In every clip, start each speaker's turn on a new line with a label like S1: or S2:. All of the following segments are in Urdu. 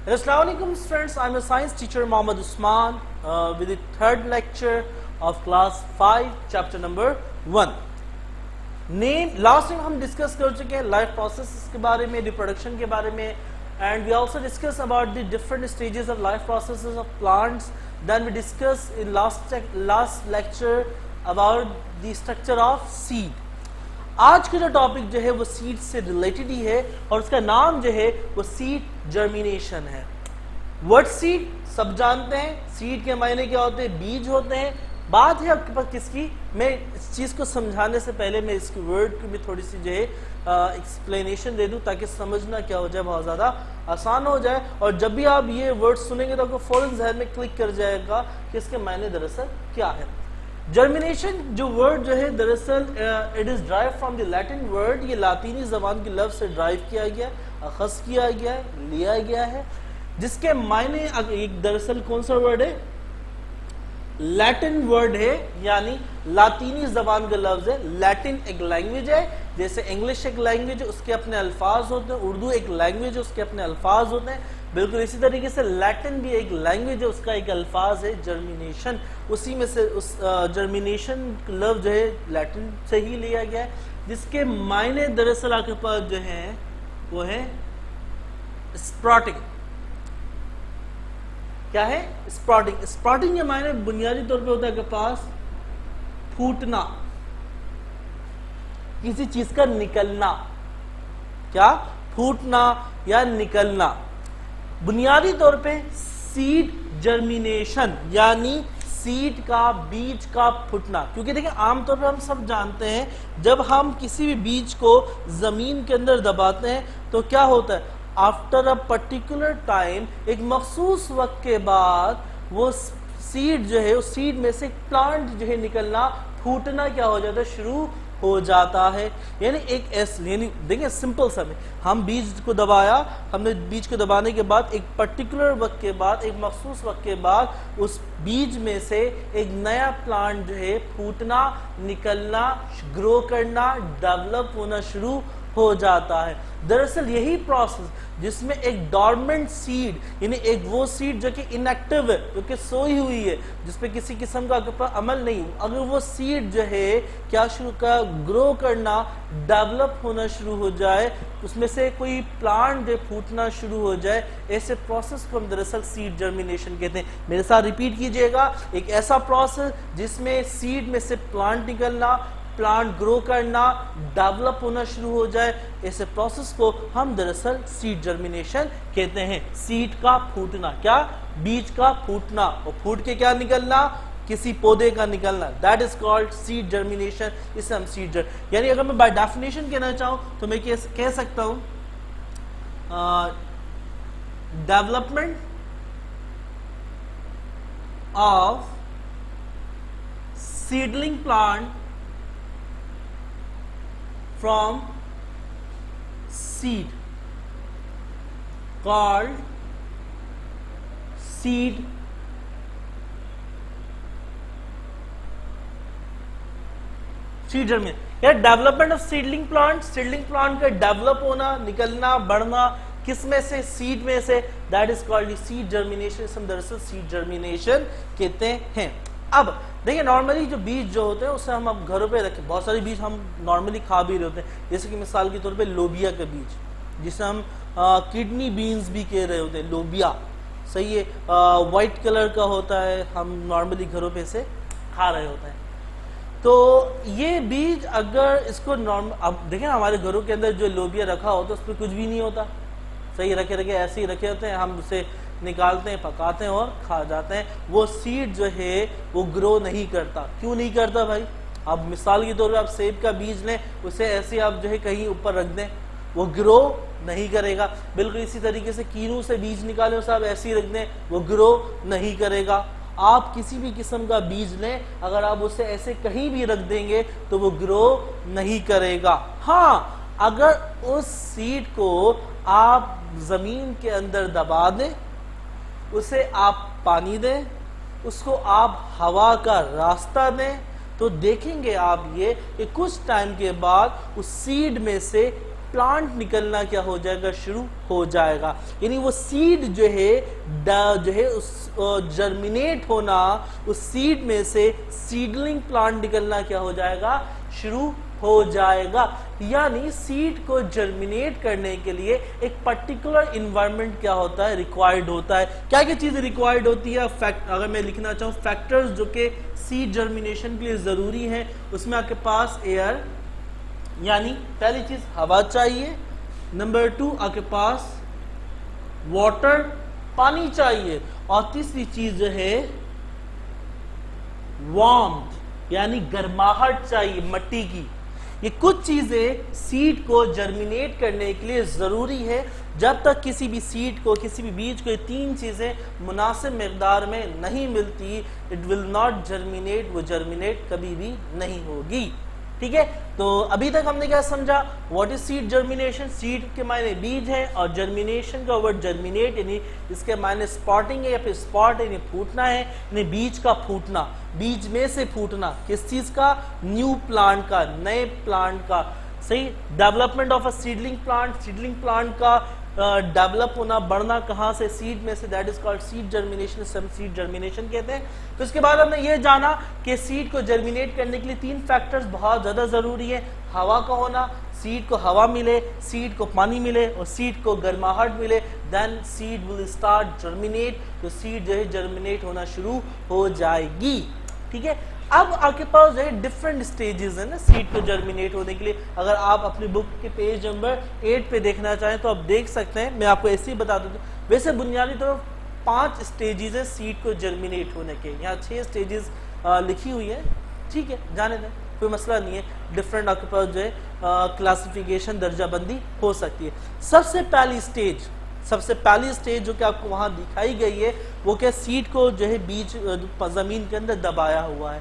S1: Assalamu alaikum friends, I'm a science teacher Mohammad Usman with the third lecture of class 5 chapter number 1. Last time ہم discuss کر چکے ہیں life processes کے بارے میں, reproduction کے بارے میں, and we also discuss about the different stages of life processes of plants. Then we discuss in last lecture about the structure of seed. آج کا جو ٹاپک جو ہے وہ سیڈ سے ریلیٹڈ ہی ہے اور اس کا نام جو ہے وہ سیڈ جرمینیشن ہے. ورڈ سیڈ سب جانتے ہیں, سیڈ کے معنی کیا ہوتے ہیں, بیج ہوتے ہیں. بات ہے آپ کے پاس کس کی, میں اس چیز کو سمجھانے سے پہلے میں اس کی ورڈ کی بھی تھوڑی سی جو ہے ایکسپلینیشن دے دوں تاکہ سمجھنا کیا ہو جائے, بہت زیادہ آسان ہو جائے. اور جب بھی آپ یہ ورڈ سنیں گے تو آپ کو فوراً ذہن میں کلک کر جائے گا کہ اس کے معنی دراصل کیا ہے. جرمینیشن جو ورڈ جو ہے دراصل it is derived from the Latin word, یہ لاطینی زبان کی لفظ سے ڈرائیو کیا گیا, اخذ کیا گیا ہے, لیا گیا ہے, جس کے معنی دراصل کون سا ورڈ ہے, لیٹن ورڈ ہے, یعنی لاطینی زبان کا لفظ ہے. لیٹن ایک لینگویج ہے, جیسے انگلش ایک لینگویج ہے, اس کے اپنے الفاظ ہوتے ہیں. اردو ایک لینگویج ہے, اس کے اپنے الفاظ ہوتے ہیں. بالکل اسی طریقے سے لیٹن بھی ایک لینگویج ہے, اس کا ایک الفاظ ہے جرمینیشن. اسی میں سے اس جرمینیشن لفظ جو ہے لیٹن سے ہی لیا گیا ہے, جس کے معنی دراصل آپ کے پاس جو ہیں وہ ہے اسپراٹنگ. کیا ہے اسپراٹنگ؟ اسپراٹنگ کے معنی بنیادی طور پہ ہوتا ہے کہ پاس پھوٹنا, کسی چیز کا نکلنا. کیا؟ پھوٹنا یا نکلنا. بنیادی طور پہ سیڈ جرمینیشن یعنی سیڈ کا, بیج کا پھٹنا. کیونکہ دیکھیں عام طور پہ ہم سب جانتے ہیں جب ہم کسی بھی بیج کو زمین کے اندر دباتے ہیں تو کیا ہوتا ہے, آفٹر اے پرٹیکولر ٹائم, ایک مخصوص وقت کے بعد وہ سیڈ جو ہے, اس سیڈ میں سے پلانٹ جو ہے نکلنا, پھوٹنا کیا ہو جاتا ہے, شروع ہو جاتا ہے. یعنی ایک یعنی دیکھیں سمپل سا میں, ہم بیج کو دبایا, ہم نے بیج کو دبانے کے بعد ایک پرٹیکولر وقت کے بعد, ایک مخصوص وقت کے بعد اس بیج میں سے ایک نیا پلانٹ جو ہے پھوٹنا, نکلنا, گرو کرنا, ڈیولپ ہونا شروع ہو جاتا ہے. دراصل یہی پروسیس جس میں ایک ڈورمنٹ سیڈ یعنی ایک وہ سیڈ جو کہ انیکٹیو ہے, جو کہ سوئی ہوئی ہے, جس پہ کسی قسم کا عمل نہیں, اگر وہ سیڈ جو ہے کیا شروع کا گرو کرنا, ڈیولپ ہونا شروع ہو جائے, اس میں سے کوئی پلانٹ جو پھوٹنا شروع ہو جائے, ایسے پروسیس کو ہم دراصل سیڈ جرمینیشن کہتے ہیں. میرے ساتھ ریپیٹ کیجئے گا, ایک ایسا پروسیس جس میں سیڈ میں سے پلانٹ نکلنا, پلانٹ گرو کرنا, ڈیولپ ہونا شروع ہو جائے, ایسے پروسیس کو ہم دراصل سیڈ جرمینیشن کہتے ہیں. سیڈ کا پھوٹنا, کیا؟ بیج کا پھوٹنا, اور پھوٹ کے کیا نکلنا, کسی پودے کا نکلنا, that is called seed germination. اسے ہم سیڈ یعنی اگر میں بائی ڈیفینیشن کہنا چاہوں تو میں کہہ سکتا ہوں development of seedling plant from seed called seed germination. یا development of seedling plant, seedling plant کا ڈیولپ ہونا, نکلنا, بڑھنا, کس میں سے, سیڈ میں سے, that is called seed germination. ہم دراصل سیڈ جرمینیشن کہتے ہیں. اب دیکھیں نارملی جو بیج جو ہوتے ہیں اسے ہم اب گھروں پہ رکھیں, بہت سارے بیج ہم نارملی کھا بھی رہے ہوتے ہیں, جیسے کہ مثال کے طور پہ لوبیا کا بیج, جسے ہم کڈنی بینز بھی کہہ رہے ہوتے ہیں, لوبیا, صحیح ہے, وائٹ کلر کا ہوتا ہے, ہم نارملی گھروں پہ اسے کھا رہے ہوتے ہیں. تو یہ بیج اگر اس کو اب دیکھیں ہمارے گھروں کے اندر جو لوبیا رکھا ہوتا ہے اس پہ کچھ بھی نہیں ہوتا, صحیح, رکھے ایسے ہی رکھے ہوتے ہیں, ہم اسے نکالتے ہیں, پکاتے ہیں اور کھا جاتے ہیں. وہ سیڈ جو ہے وہ گرو نہیں کرتا. کیوں نہیں کرتا بھائی؟ اب مثال کے طور پہ آپ سیب کا بیج لیں, اسے ایسے آپ جو ہے کہیں اوپر رکھ دیں, وہ گرو نہیں کرے گا. بالکل اسی طریقے سے کینو سے بیج نکالیں, اسے آپ ایسے ہی رکھ دیں, وہ گرو نہیں کرے گا. آپ کسی بھی قسم کا بیج لیں, اگر آپ اسے ایسے کہیں بھی رکھ دیں گے تو وہ گرو نہیں کرے گا. ہاں اگر اس سیڈ کو آپ زمین کے اندر دبا دیں, اسے آپ پانی دیں, اس کو آپ ہوا کا راستہ دیں, تو دیکھیں گے آپ یہ کہ کچھ ٹائم کے بعد اس سیڈ میں سے پلانٹ نکلنا کیا ہو جائے گا، شروع ہو جائے گا. یعنی وہ سیڈ جو ہے جرمینیٹ ہونا، اس سیڈ میں سے سیڈلنگ پلانٹ نکلنا کیا ہو جائے گا، شروع ہو جائے گا. یعنی سیڈ کو جرمینیٹ کرنے کے لیے ایک پرٹیکولر انوائرمنٹ کیا ہوتا ہے، ریکوائرڈ ہوتا ہے. کیا کیا چیزیں ریکوائرڈ ہوتی ہے؟ اگر میں لکھنا چاہوں فیکٹرز جو کہ سیڈ جرمینیشن کے لیے ضروری ہیں، اس میں آپ کے پاس ایئر، یعنی پہلی چیز ہوا چاہیے. نمبر 2 آپ کے پاس واٹر، پانی چاہیے. اور تیسری چیز جو ہے وارمتھ، یعنی گرماہٹ چاہیے مٹی کی. یہ کچھ چیزیں سیڈ کو جرمینیٹ کرنے کے لیے ضروری ہے. جب تک کسی بھی سیڈ کو، کسی بھی بیج کو یہ 3 چیزیں مناسب مقدار میں نہیں ملتی، it will not germinate، وہ جرمینیٹ کبھی بھی نہیں ہوگی. ٹھیک ہے، تو ابھی تک ہم نے کیا سمجھا؟ What is seed germination? Seed کے معنی بیج ہے، اور جرمینیشن کا ورڈ جرمینیٹ یعنی اس کے معنی سپاٹنگ ہے یا پھر سپاٹ یعنی پھوٹنا ہے، یعنی بیج کا پھوٹنا، بیج میں سے پھوٹنا. کس چیز کا؟ نیو پلانٹ کا، نئے پلانٹ کا. صحیح. Development of a seedling plant, seedling plant کا ڈیولپ ہونا، بڑھنا کہاں سے؟ سیڈ میں سے. That is called seed germination, some seed germination کہتے ہیں. تو اس کے بعد ہم نے یہ جانا کہ سیڈ کو جرمینیٹ کرنے کے لیے 3 فیکٹرز بہت زیادہ ضروری ہیں. ہوا کا ہونا، سیڈ کو ہوا ملے، سیڈ کو پانی ملے، اور سیڈ کو گرماہٹ ملے، دین سیڈ ول اسٹارٹ جرمینیٹ. تو سیڈ جو ہے جرمینیٹ ہونا شروع ہو جائے گی. ٹھیک ہے. اب آپ کے پاس جو ہے ڈفرنٹ سٹیجز ہیں نا سیڈ کو جرمینیٹ ہونے کے لیے. اگر آپ اپنی بک کے پیج نمبر 8 پہ دیکھنا چاہیں تو آپ دیکھ سکتے ہیں. میں آپ کو ایسے ہی بتا دوں. ویسے بنیادی طور 5 سٹیجز ہیں سیڈ کو جرمینیٹ ہونے کے. یہاں 6 سٹیجز لکھی ہوئی ہیں. ٹھیک ہے، جانے دیں، کوئی مسئلہ نہیں ہے. ڈفرنٹ آپ کے پاس جو ہے کلاسیفیکیشن، درجہ بندی ہو سکتی ہے. سب سے پہلی سٹیج جو کہ آپ کو وہاں دکھائی گئی ہے وہ کہ سیڈ کو جو ہے بیج زمین کے اندر دبایا ہوا ہے.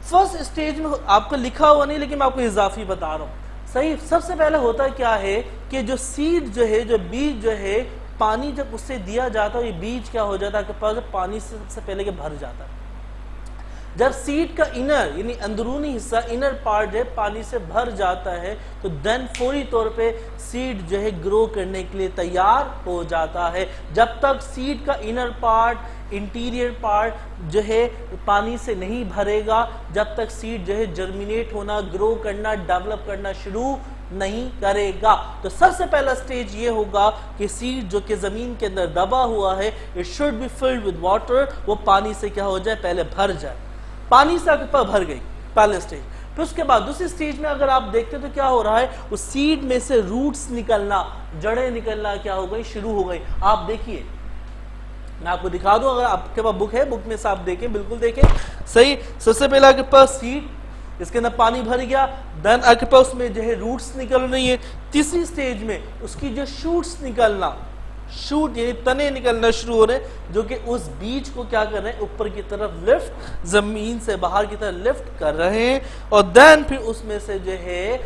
S1: فرسٹ سٹیج میں آپ کو لکھا ہوا نہیں لیکن میں آپ کو اضافی بتا رہا ہوں. صحیح. سب سے پہلے ہوتا کیا ہے کہ جو سیڈ جو ہے، جو بیج جو ہے، پانی جب اس سے دیا جاتا ہے، یہ بیج کیا ہو جاتا ہے کہ پاس پانی سے سب سے پہلے کہ بھر جاتا ہے. جب سیڈ کا انر یعنی اندرونی حصہ، انر پارٹ جو ہے پانی سے بھر جاتا ہے تو دین فوری طور پہ سیڈ جو ہے گرو کرنے کے لیے تیار ہو جاتا ہے. جب تک سیڈ کا انر پارٹ، انٹیریئر پارٹ جو ہے پانی سے نہیں بھرے گا، جب تک سیڈ جو ہے جرمینیٹ ہونا، گرو کرنا، ڈیولپ کرنا شروع نہیں کرے گا. تو سب سے پہلا سٹیج یہ ہوگا کہ سیڈ جو کہ زمین کے اندر دبا ہوا ہے، it should be filled with water، وہ پانی سے کیا ہو جائے، پہلے بھر جائے. پانی سے آپ پر بھر گئی پہلے سٹیج. پھر اس کے بعد دوسری سٹیج میں اگر آپ دیکھتے تو کیا ہو رہا ہے، اس سیڈ میں سے روٹس نکلنا، جڑیں نکلنا کیا ہو گئی، شروع ہو گئی. آپ دیکھیے، میں آپ کو دکھا دوں، اگر آپ کے پاس بک ہے، بک میں سے آپ دیکھیں، بالکل دیکھیں. صحیح. سب سے پہلے آپ کے پاس سیڈ، اس کے اندر پانی بھر گیا، دین آپ کے پاس میں جو ہے روٹس نکل رہی ہیں. تیسری سٹیج میں اس کی جو شوٹس نکلنا، شوٹ یعنی تنے نکلنا شروع ہو رہے ہیں، جو کہ اس بیج کو کیا کر رہے ہیں، اوپر کی طرف لفٹ، زمین سے باہر کی طرف لفٹ کر رہے ہیں. اور دین پھر اس میں سے جو ہے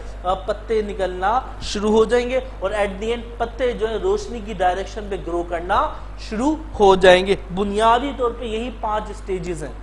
S1: پتے نکلنا شروع ہو جائیں گے، اور ایٹ دی اینڈ پتے جو ہے روشنی کی ڈائریکشن پہ گرو کرنا شروع ہو جائیں گے. بنیادی طور پہ یہی 5 سٹیجز ہیں.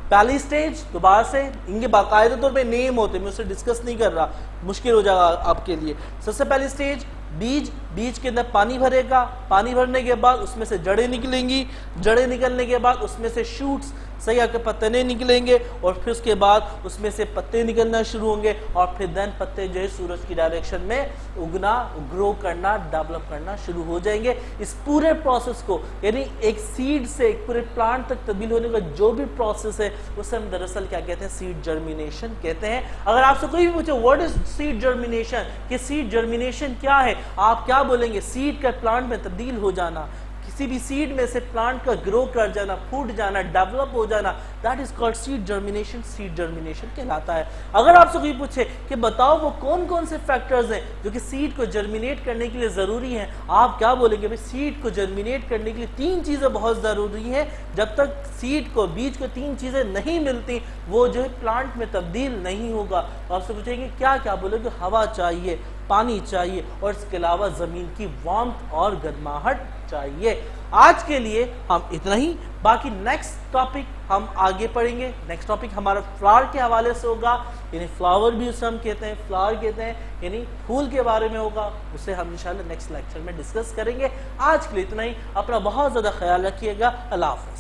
S1: پہلی سٹیج دوبارہ سے ان کے باقاعدہ طور پہ نیم ہوتے ہیں، میں اسے ڈسکس نہیں کر رہا، مشکل ہو جائے گا آپ کے لیے. سب سے پہلی سٹیج بیج، بیج کے اندر پانی بھرے گا، پانی بھرنے کے بعد اس میں سے جڑیں نکلیں گی، جڑیں نکلنے کے بعد اس میں سے شوٹس، صحیح آپ کے پتے نکلیں گے، اور پھر اس کے بعد اس میں سے پتے نکلنا شروع ہوں گے، اور پھر دین پتے جو ہے سورج کی ڈائریکشن میں اگنا، گرو کرنا، ڈیولپ کرنا شروع ہو جائیں گے. اس پورے پروسیس کو یعنی ایک سیڈ سے ایک پورے پلانٹ تک تبدیل ہونے کا جو بھی پروسیس ہے اسے ہم دراصل کیا کہتے ہیں، سیڈ جرمینیشن کہتے ہیں. اگر آپ سے کوئی بھی پوچھے واٹ از سیڈ جرمینیشن، کہ سیڈ جرمینیشن کیا ہے، آپ کیا بولیں گے؟ سیڈ کا پلانٹ میں تبدیل ہو جانا، کسی بھی سیڈ میں سے پلانٹ کا گرو کر جانا، پھوٹ جانا، ڈیولپ ہو جانا، that is called seed germination. Seed germination کہلاتا ہے. اگر آپ سے کوئی پوچھے کہ بتاؤ وہ کون کون سے فیکٹرز ہیں جو کہ سیڈ کو جرمینیٹ کرنے کے لیے ضروری ہیں، آپ کیا بولیں گے؟ سیڈ کو جرمینیٹ کرنے کے لیے 3 چیزیں بہت ضروری ہیں. جب تک سیڈ کو، بیج کو 3 چیزیں نہیں ملتی وہ جو ہے پلانٹ میں تبدیل نہیں ہوگا. آپ سے پوچھیں گے کیا کیا، بولے کہ ہوا چاہیے، پانی چاہیے اور اس کے علاوہ زمین کی وارمتھ اور گرماہٹ چاہیے. آج کے لیے ہم اتنا ہی. باقی نیکسٹ ٹاپک ہم آگے پڑھیں گے. نیکسٹ ٹاپک ہمارا فلاور کے حوالے سے ہوگا, یعنی فلاور بھی اسے ہم کہتے ہیں, فلاور کہتے ہیں یعنی پھول کے بارے میں ہوگا. اسے ہم انشاءاللہ نیکسٹ لیکچر میں ڈسکس کریں گے. آج کے لیے اتنا ہی. اپنا بہت زیادہ خیال رکھیے گا. اللہ حافظ.